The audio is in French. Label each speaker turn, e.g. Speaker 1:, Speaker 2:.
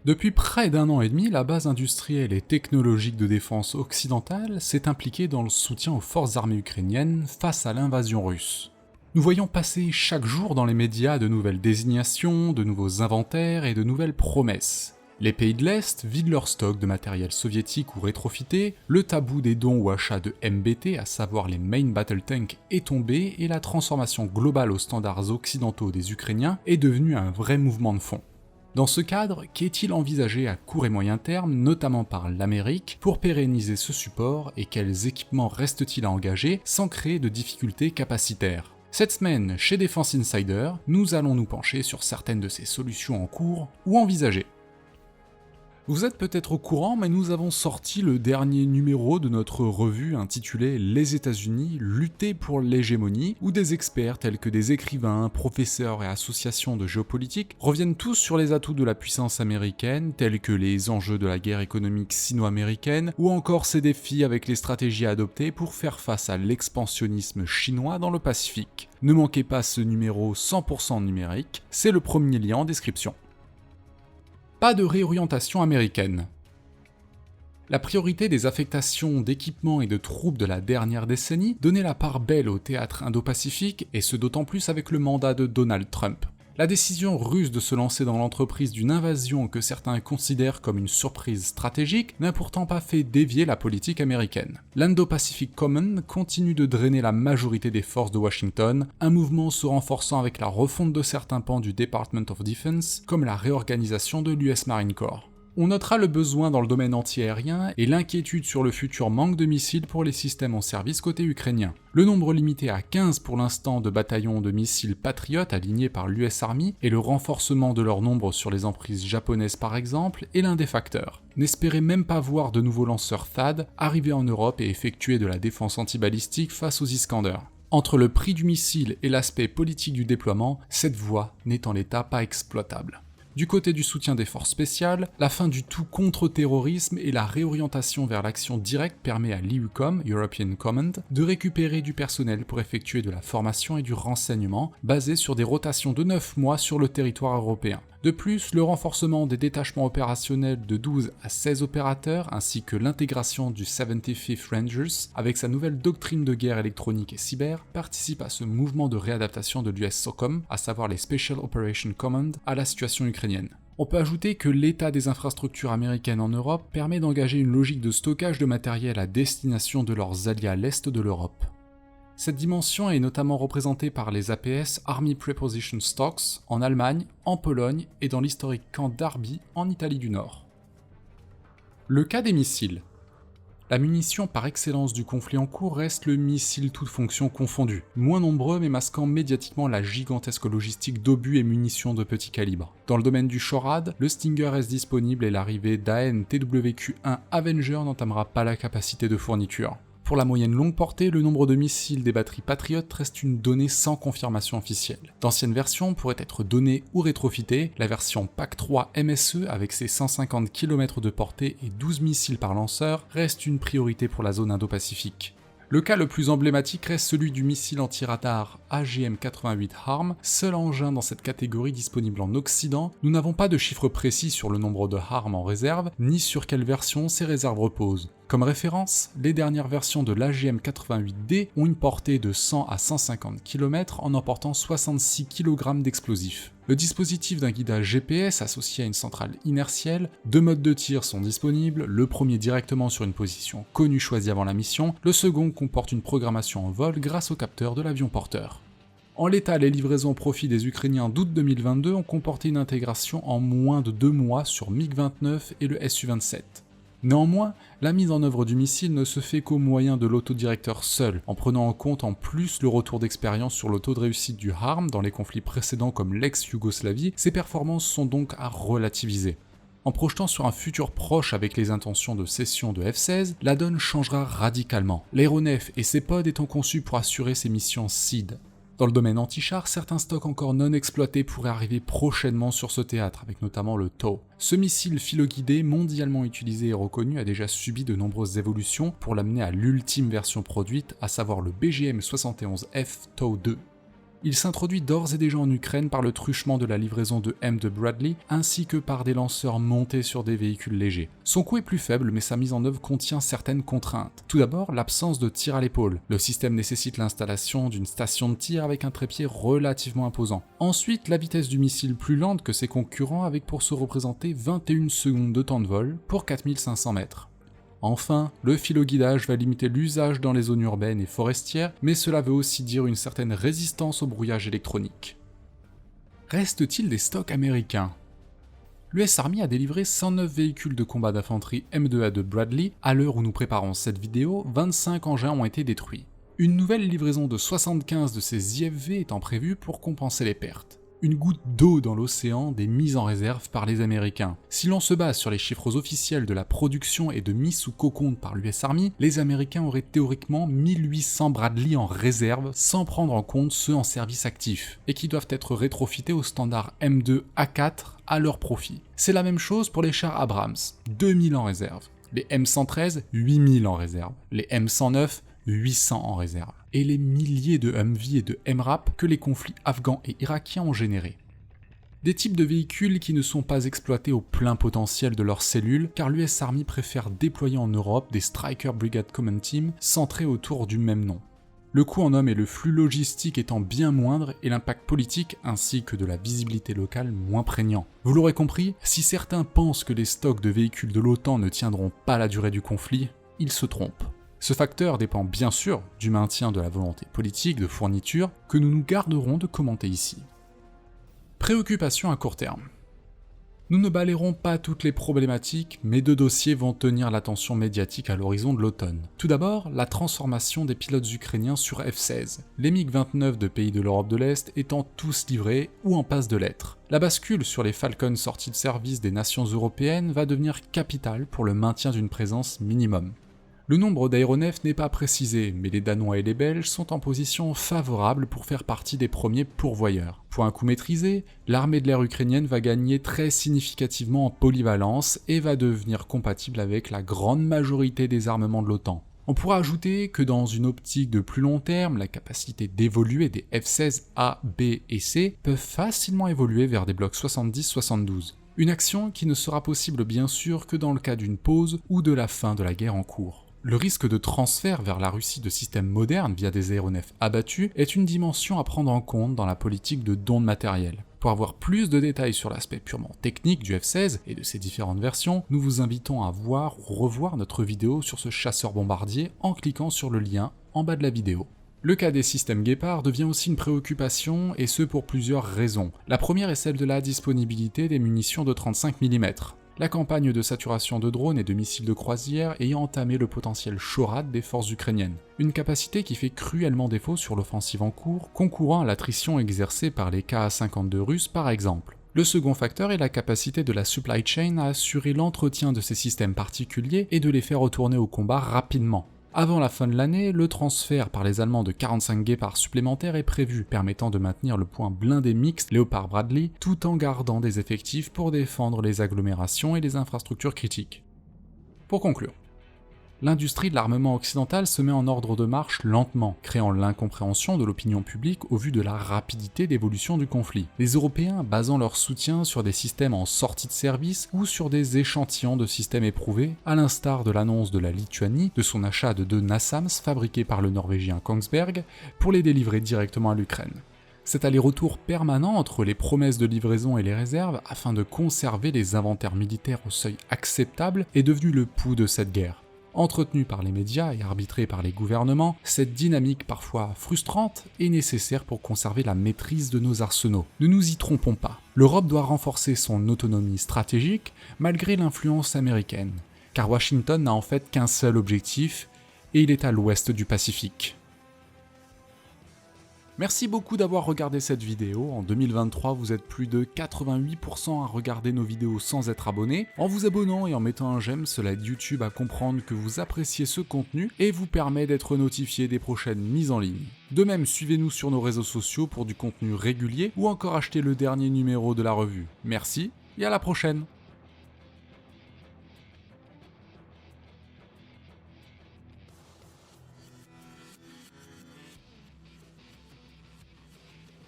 Speaker 1: Depuis près d'un an et demi, la base industrielle et technologique de défense occidentale s'est impliquée dans le soutien aux forces armées ukrainiennes face à l'invasion russe. Nous voyons passer chaque jour dans les médias de nouvelles désignations, de nouveaux inventaires et de nouvelles promesses. Les pays de l'Est vident leur stock de matériel soviétique ou rétrofité, le tabou des dons ou achats de MBT, à savoir les Main Battle Tanks, est tombé et la transformation globale aux standards occidentaux des Ukrainiens est devenue un vrai mouvement de fond. Dans ce cadre, qu'est-il envisagé à court et moyen terme, notamment par l'Amérique, pour pérenniser ce support et quels équipements reste-t-il à engager sans créer de difficultés capacitaires ? Cette semaine, chez Defense Insider, nous allons nous pencher sur certaines de ces solutions en cours ou envisagées. Vous êtes peut-être au courant, mais nous avons sorti le dernier numéro de notre revue intitulée « Les États-Unis, lutter pour l'hégémonie » où des experts tels que des écrivains, professeurs et associations de géopolitique reviennent tous sur les atouts de la puissance américaine, tels que les enjeux de la guerre économique sino-américaine, ou encore ses défis avec les stratégies à adopter pour faire face à l'expansionnisme chinois dans le Pacifique. Ne manquez pas ce numéro 100% numérique, c'est le premier lien en description. Pas de réorientation américaine. La priorité des affectations d'équipements et de troupes de la dernière décennie donnait la part belle au théâtre Indo-Pacifique, et ce d'autant plus avec le mandat de Donald Trump. La décision russe de se lancer dans l'entreprise d'une invasion que certains considèrent comme une surprise stratégique n'a pourtant pas fait dévier la politique américaine. L'Indo-Pacific Command continue de drainer la majorité des forces de Washington, un mouvement se renforçant avec la refonte de certains pans du Department of Defense, comme la réorganisation de l'US Marine Corps. On notera le besoin dans le domaine anti-aérien et l'inquiétude sur le futur manque de missiles pour les systèmes en service côté ukrainien. Le nombre limité à 15 pour l'instant de bataillons de missiles Patriot alignés par l'US Army et le renforcement de leur nombre sur les emprises japonaises par exemple est l'un des facteurs. N'espérez même pas voir de nouveaux lanceurs THAAD arriver en Europe et effectuer de la défense antibalistique face aux Iskander. Entre le prix du missile et l'aspect politique du déploiement, cette voie n'est en l'état pas exploitable. Du côté du soutien des forces spéciales, la fin du tout contre-terrorisme et la réorientation vers l'action directe permet à l'EUCOM, European Command, de récupérer du personnel pour effectuer de la formation et du renseignement, basé sur des rotations de 9 mois sur le territoire européen. De plus, le renforcement des détachements opérationnels de 12 à 16 opérateurs, ainsi que l'intégration du 75th Rangers avec sa nouvelle doctrine de guerre électronique et cyber, participent à ce mouvement de réadaptation de l'US SOCOM, à savoir les Special Operations Command, à la situation ukrainienne. On peut ajouter que l'état des infrastructures américaines en Europe permet d'engager une logique de stockage de matériel à destination de leurs alliés à l'est de l'Europe. Cette dimension est notamment représentée par les APS Army Preposition Stocks en Allemagne, en Pologne et dans l'historique camp d'Arby en Italie du Nord. Le cas des missiles. La munition par excellence du conflit en cours reste le missile toutes fonctions confondues, moins nombreux mais masquant médiatiquement la gigantesque logistique d'obus et munitions de petit calibre. Dans le domaine du SHORAD, le Stinger reste disponible et l'arrivée d'AN-TWQ-1 Avenger n'entamera pas la capacité de fourniture. Pour la moyenne longue portée, le nombre de missiles des batteries Patriot reste une donnée sans confirmation officielle. D'anciennes versions pourraient être données ou rétrofitées, la version PAC-3 MSE avec ses 150 km de portée et 12 missiles par lanceur reste une priorité pour la zone Indo-Pacifique. Le cas le plus emblématique reste celui du missile anti-radar AGM-88 HARM, seul engin dans cette catégorie disponible en Occident. Nous n'avons pas de chiffre précis sur le nombre de HARM en réserve, ni sur quelle version ces réserves reposent. Comme référence, les dernières versions de l'AGM-88D ont une portée de 100 à 150 km en emportant 66 kg d'explosifs. Le dispositif d'un guidage GPS associé à une centrale inertielle, 2 modes de tir sont disponibles, le premier directement sur une position connue choisie avant la mission, le second comporte une programmation en vol grâce au capteur de l'avion porteur. En l'état, les livraisons au profit des Ukrainiens d'août 2022 ont comporté une intégration en moins de 2 mois sur MiG-29 et le Su-27. Néanmoins, la mise en œuvre du missile ne se fait qu'au moyen de l'autodirecteur seul, en prenant en compte en plus le retour d'expérience sur le taux de réussite du HARM dans les conflits précédents comme l'ex-Yougoslavie. Ces performances sont donc à relativiser. En projetant sur un futur proche avec les intentions de cession de F-16, la donne changera radicalement, l'aéronef et ses pods étant conçus pour assurer ses missions SEAD. Dans le domaine anti-char, certains stocks encore non exploités pourraient arriver prochainement sur ce théâtre, avec notamment le TOW. Ce missile filoguidé mondialement utilisé et reconnu a déjà subi de nombreuses évolutions pour l'amener à l'ultime version produite, à savoir le BGM-71F TOW 2. Il s'introduit d'ores et déjà en Ukraine par le truchement de la livraison de M de Bradley, ainsi que par des lanceurs montés sur des véhicules légers. Son coût est plus faible, mais sa mise en œuvre contient certaines contraintes. Tout d'abord, l'absence de tir à l'épaule. Le système nécessite l'installation d'une station de tir avec un trépied relativement imposant. Ensuite, la vitesse du missile plus lente que ses concurrents, avec pour se représenter 21 secondes de temps de vol pour 4500 mètres. Enfin, le filoguidage va limiter l'usage dans les zones urbaines et forestières, mais cela veut aussi dire une certaine résistance au brouillage électronique. Reste-t-il des stocks américains ? L'US Army a délivré 109 véhicules de combat d'infanterie M2A de Bradley. À l'heure où nous préparons cette vidéo, 25 engins ont été détruits. Une nouvelle livraison de 75 de ces IFV étant prévue pour compenser les pertes. Une goutte d'eau dans l'océan des mises en réserve par les Américains. Si l'on se base sur les chiffres officiels de la production et de mise sous cocon par l'US Army, les Américains auraient théoriquement 1800 Bradley en réserve sans prendre en compte ceux en service actif, et qui doivent être rétrofités au standard M2A4 à leur profit. C'est la même chose pour les chars Abrams, 2000 en réserve. Les M113, 8000 en réserve. Les M109, 800 en réserve, et les milliers de Humvee et de MRAP que les conflits afghans et irakiens ont générés. Des types de véhicules qui ne sont pas exploités au plein potentiel de leurs cellules, car l'US Army préfère déployer en Europe des Striker Brigade Command Team centrés autour du même nom. Le coût en hommes et le flux logistique étant bien moindre et l'impact politique ainsi que de la visibilité locale moins prégnant. Vous l'aurez compris, si certains pensent que les stocks de véhicules de l'OTAN ne tiendront pas la durée du conflit, ils se trompent. Ce facteur dépend bien sûr du maintien de la volonté politique de fourniture que nous nous garderons de commenter ici. Préoccupations à court terme. Nous ne balayerons pas toutes les problématiques, mais deux dossiers vont tenir l'attention médiatique à l'horizon de l'automne. Tout d'abord, la transformation des pilotes ukrainiens sur F-16, les MiG-29 de pays de l'Europe de l'Est étant tous livrés ou en passe de l'être. La bascule sur les Falcons sortis de service des nations européennes va devenir capitale pour le maintien d'une présence minimum. Le nombre d'aéronefs n'est pas précisé, mais les Danois et les Belges sont en position favorable pour faire partie des premiers pourvoyeurs. Pour un coût maîtrisé, l'armée de l'air ukrainienne va gagner très significativement en polyvalence et va devenir compatible avec la grande majorité des armements de l'OTAN. On pourra ajouter que dans une optique de plus long terme, la capacité d'évoluer des F-16A, B et C peuvent facilement évoluer vers des blocs 70-72. Une action qui ne sera possible bien sûr que dans le cas d'une pause ou de la fin de la guerre en cours. Le risque de transfert vers la Russie de systèmes modernes via des aéronefs abattus est une dimension à prendre en compte dans la politique de don de matériel. Pour avoir plus de détails sur l'aspect purement technique du F-16 et de ses différentes versions, nous vous invitons à voir ou revoir notre vidéo sur ce chasseur bombardier en cliquant sur le lien en bas de la vidéo. Le cas des systèmes Guépard devient aussi une préoccupation, et ce pour plusieurs raisons. La première est celle de la disponibilité des munitions de 35 mm. La campagne de saturation de drones et de missiles de croisière ayant entamé le potentiel Shorad des forces ukrainiennes. Une capacité qui fait cruellement défaut sur l'offensive en cours, concourant à l'attrition exercée par les Ka-52 russes par exemple. Le second facteur est la capacité de la supply chain à assurer l'entretien de ces systèmes particuliers et de les faire retourner au combat rapidement. Avant la fin de l'année, le transfert par les Allemands de 45 Guépards supplémentaires est prévu, permettant de maintenir le point blindé mixte Léopard Bradley, tout en gardant des effectifs pour défendre les agglomérations et les infrastructures critiques. Pour conclure, l'industrie de l'armement occidental se met en ordre de marche lentement, créant l'incompréhension de l'opinion publique au vu de la rapidité d'évolution du conflit. Les Européens basant leur soutien sur des systèmes en sortie de service ou sur des échantillons de systèmes éprouvés, à l'instar de l'annonce de la Lituanie de son achat de 2 NASAMS fabriqués par le Norvégien Kongsberg pour les délivrer directement à l'Ukraine. Cet aller-retour permanent entre les promesses de livraison et les réserves afin de conserver les inventaires militaires au seuil acceptable est devenu le pouls de cette guerre. Entretenue par les médias et arbitrée par les gouvernements, cette dynamique parfois frustrante est nécessaire pour conserver la maîtrise de nos arsenaux. Ne nous y trompons pas, l'Europe doit renforcer son autonomie stratégique malgré l'influence américaine, car Washington n'a en fait qu'un seul objectif, et il est à l'ouest du Pacifique. Merci beaucoup d'avoir regardé cette vidéo. En 2023, vous êtes plus de 88% à regarder nos vidéos sans être abonné. En vous abonnant et en mettant un j'aime, cela aide YouTube à comprendre que vous appréciez ce contenu et vous permet d'être notifié des prochaines mises en ligne. De même, suivez-nous sur nos réseaux sociaux pour du contenu régulier ou encore achetez le dernier numéro de la revue. Merci et à la prochaine!